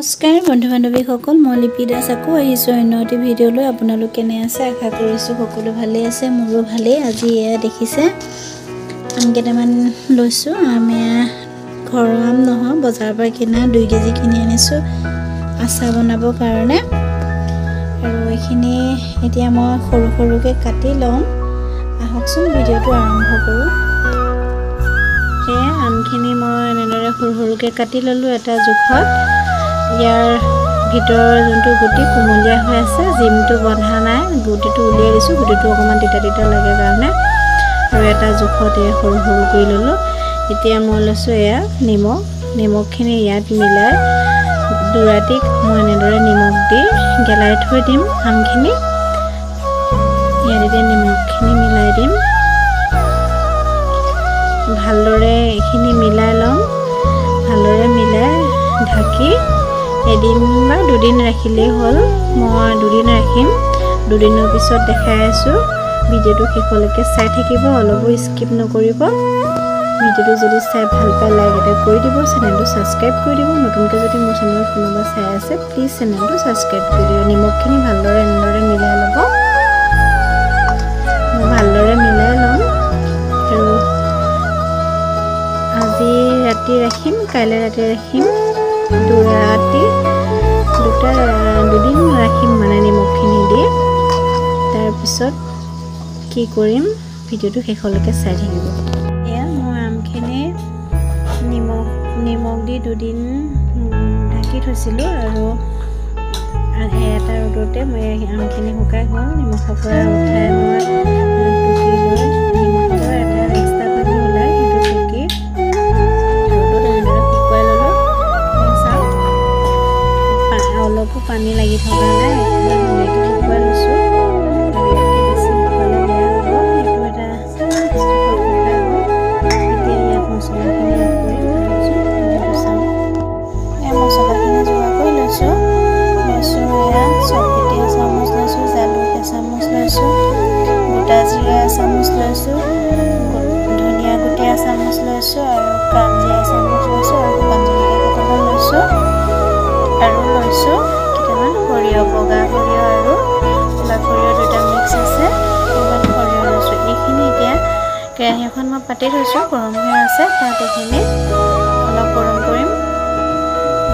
নমস্কাৰ বন্ধু বান্ধৱীসকল মই লিপি দাস আকৌ আহিছো অন্য এটা ভিডিঅ'লৈ আপোনালোক কেনে আছে আশা কৰিছো সকলো ভালে আছে মোৰো ভালে আজি এয়া দেখিছে আম কেইটামান লৈছো আমি ঘৰৰ আম নহয় বজাৰৰ পৰা কিনা 2 কেজি কিনি আনিছো আচাৰ বনাবৰ কাৰণে আৰু এইখিনি এতিয়া মই সৰু সৰুকে কাটি লম আহকচোন ভিডিঅ'টো আৰম্ভ কৰো আমখিনি মই এনেদৰে সৰু সৰুকে কাটি ললো এটা জোখত ইয়াৰ ভিতৰ যোনটো গুটি কুমলীয়া হৈ আছে জিমটো বন্ধা নাই গুটিটো উলিয়াই দিছো গুটিটো অকমান তিতা তিতা লাগে কাৰণে আৰু এটা জোখত সৰু সৰু কৰি ললো এতিয়া মই লৈছো এয়া নিমখখিনি ইয়াত মিলাই দুৰাতিক মই এনেদৰে নিমখ দি গেলাই থৈ দিম আমখিনি ইয়াতে নিমখখিনি মিলাই দিম ভালদৰে এখিনি মিলাই লম ভালদৰে মিলাই ঢাকি এদিন বা দুদিন ৰাখিলে হল মই দুদিন ৰাখিম দুদিনৰ পিছত দেখাই আছো ভিডিঅ'টো শেষলৈকে চাই থাকিব অলপো স্কিপ নকৰিব ভিডিঅ'টো যদি চাই ভাল পায় লাইক এটা কৰি দিব চেনেলটো সাবস্ক্ৰাইব কৰি দিব নতুনকৈ যদি মোৰ চেনেলত কোনোবা চাই আছে প্লিজ চেনেলটো সাবস্ক্ৰাইব কৰি দিব নিমখখিনি ভালদৰে এনেদৰে মিলাই ল'ব ভালদৰে মিলাই ল'ম আৰু আজি ৰাতি ৰাখিম কাইলৈ ৰাতি ৰাখিম দুদিন ৰাখিম মানে নিমখখিনি দি তাৰ পিছত কি কৰিম ভিডিঅ'টো শেষলৈকে চাই থাকিব এয়া মই আমখিনি নিমখ দি দুদিন ঢাকি থৈছিলোঁ আৰু এটা ৰ'দতে মই আমখিনি শুকাই গ'ল নিমখৰ পৰা উঠাই মই টুকি লৈ নিমখৰ পৰা এটা এক্সট্ৰা পানী ওলাই সেইটো টুকি ৰ'দত এনেদৰে শুকুৱাই ল'লোঁ অলপো পানী লাগি থকা নাই একদম ধুনীয়াকৈ শুকুৱাই লৈছোঁ আৰু ইয়াতকৈ বেছি শুকুৱালে বেয়া হ'ব সেইটো এটা শুকাই গ'ল এতিয়া ইয়াত মছলাখিনি এড কৰি চাওঁ এয়া মছলাখিনি যোগাৰ কৰি লৈছোঁ এয়া চটপটি এচামুচ লৈছোঁ জালুক এচামুচ লৈছোঁ গোটা জিৰা এচামুচ লৈছোঁ ধনিয়া গুটি এচামুচ লৈছোঁ আৰু কাঞ্জিৰা এচামুচ লৈছোঁ আৰু শুকান জলকীয়া কেইটামান লৈছোঁ আৰু লৈছোঁ কেইটামান সৰিয়হ বগা সৰিয়হ আৰু ক'লা সৰিয়হ দুটা মিক্স আছে সেইকাৰণে সৰিয়হ লৈছোঁ এইখিনি এতিয়া কেৰাহী এখন মই পাতি থৈছোঁ গৰম হৈ আছে তাত এইখিনি অলপ গৰম কৰিম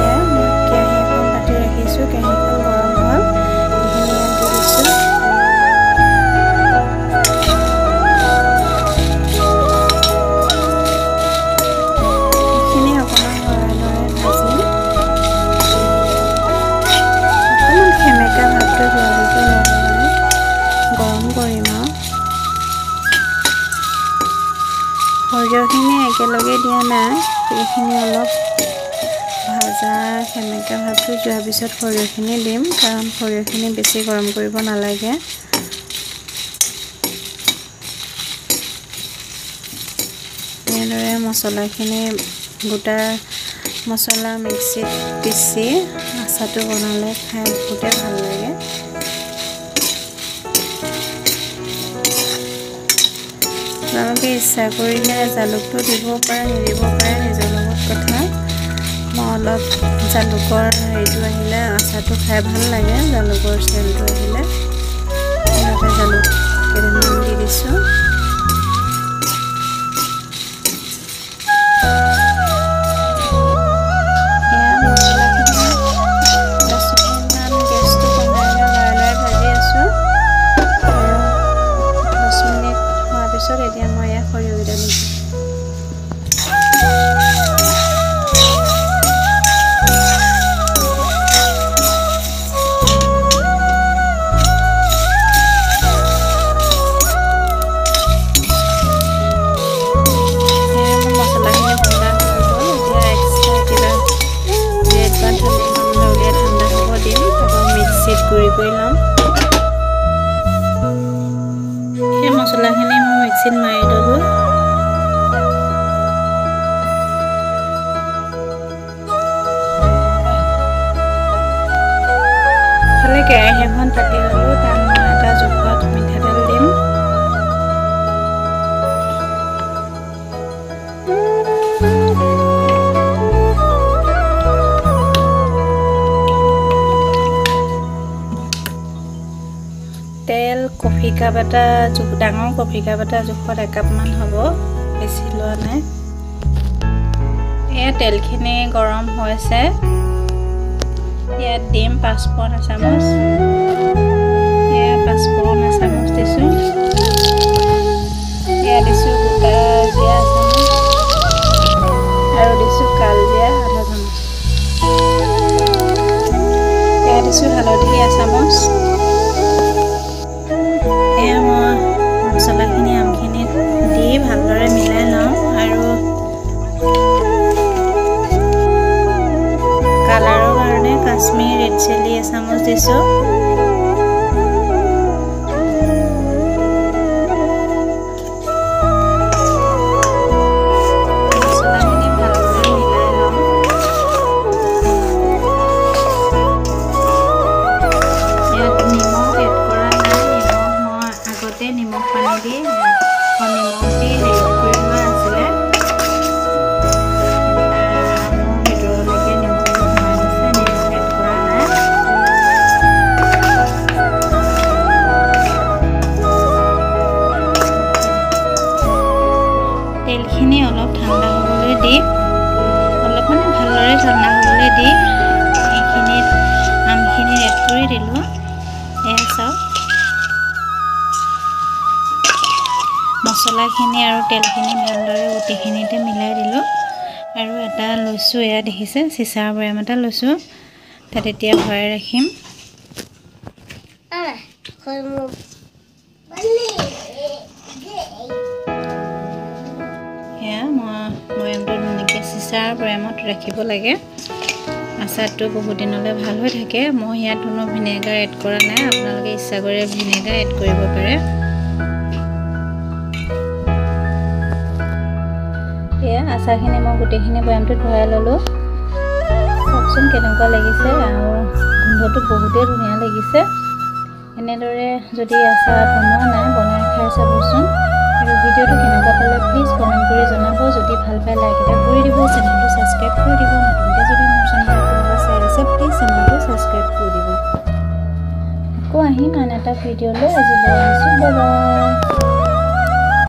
এয়া মই কেৰাহী এখন পাতি ৰাখিছোঁ কেৰাহীখন গৰম হ'ল এইখিনি ইয়াত দি দিছোঁ এইখিনি অকণমান লৰাই লৰাই ভাজিম অকণমান সেমেকা ভাতটো যোৱালৈকে লৰাই গৰম কৰিম আৰু সৰিয়হখিনি একেলগে দিয়া নাই এইখিনি অলপ ভাজা সেমেকা ভাতটো যোৱাৰ পিছত সৰিয়হখিনি দিম কাৰণ সৰিয়হখিনি বেছি গৰম কৰিব নালাগে এনেদৰে মছলাখিনি গোটা মছলা মিক্সিত পিচি আচাৰটো বনালে খাই বহুতে ভাল লাগে আপোনালোকে ইচ্ছা কৰিলে জালুকটো দিব পাৰে নিদিব পাৰে নিজৰ লগত কথা মই অলপ জালুকৰ হেৰিটো আহিলে আচাৰটো খাই ভাল লাগে জালুকৰ চেলটো আহিলে এনেকৈ জালুক কেইটামান দি দিছোঁ এয়া মছলাখিনি 10 মিনিটমান গেছটো কমাই লৰাই লৰাই ভাজি আছোঁ আৰু 10 মিনিট হোৱাৰ পিছত এতিয়া মই এয়া সৰিয়হকেইটা দিছোঁ গুড়ি কৰি ল'ম এই মছলাখিনি মই মিক্সিত মাৰি ল'লোঁ ফালে কেৰাহী এখন পাতি ল'লোঁ তাত মই এটা জোখত মিঠাতেল দিম তেল কফি কাপ এটা ডাঙৰ কফি কাপ এটা জোখত 1 কাপ মান হ'ব, বেছি লোৱা নাই। এয়া তেলখিনি গৰম হৈছে, ইয়াত দিম 5 পন চামুচ, এয়া 5 পন চামুচ দিছোঁ, এয়া দিছোঁ গোটা জিৰা চামুচ আৰু দিছোঁ কাল জিৰা আধা চামুচ, এয়া দিছোঁ হালধি এচামুচ। এয়া মই মছলাখিনি আমখিনিত দি ভালদৰে মিলাই লওঁ আৰু কালাৰৰ কাৰণে কাশ্মীৰ ৰেড চিলি এচামুচ দিছোঁ। মছলাখিনি ভালদৰে মিলাই লওঁ। ইয়াত নিমখ এড কৰা নাই, নিমখ মই আগতে নিমখ পানী দি নিমখ দি হেৰি কৰি লোৱা আছিলে। তেলখিনি অলপ ঠাণ্ডা হ'বলৈ দি অলপ মানে ভালদৰে ঠাণ্ডা হ'বলৈ দি এইখিনিত আমখিনি এড কৰি দিলোঁ। এয়া চাওক, মছলাখিনি আৰু তেলখিনি ভালদৰে গোটেইখিনিতে মিলাই দিলোঁ আৰু এটা লৈছোঁ, এয়া দেখিছে চিচাৰ বৈয়াম এটা লৈছোঁ, তাত এতিয়া ভৰাই ৰাখিম। এয়া মই বৈয়ামটো ধুনীয়াকৈ চিচাৰ বৈয়ামত ৰাখিব লাগে, আচাৰটো বহুত দিনলৈ ভাল হৈ থাকে। মই ইয়াত কোনো ভিনেগাৰ এড কৰা নাই, আপোনালোকে ইচ্ছা কৰিলে ভিনেগাৰ এড কৰিব পাৰে। এয়া আচাৰখিনি মই গোটেইখিনি বৈয়ামটোত ভৰাই ল'লোঁ। চাওকচোন কেনেকুৱা লাগিছে আৰু গোন্ধটো বহুতেই ধুনীয়া লাগিছে। এনেদৰে যদি আচাৰ বনোৱা নাই বনাই খাই চাবচোন। আৰু ভিডিঅ'টো কেনেকুৱা পালে প্লিজ কমেণ্ট কৰি জনাব। যদি ভাল পায় লাইক এটা কৰি দিব, চেনেলটো ছাবস্ক্ৰাইব কৰি দিব। নতুনকৈ যদি মোৰ চেনেলটো কোনোবা চাই আছে প্লিজ চেনেলটো ছাবস্ক্ৰাইব কৰি দিব। আকৌ আহিম আন এটা ভিডিঅ'লৈ, আজিলৈ আহিছোঁ, বাই বাই।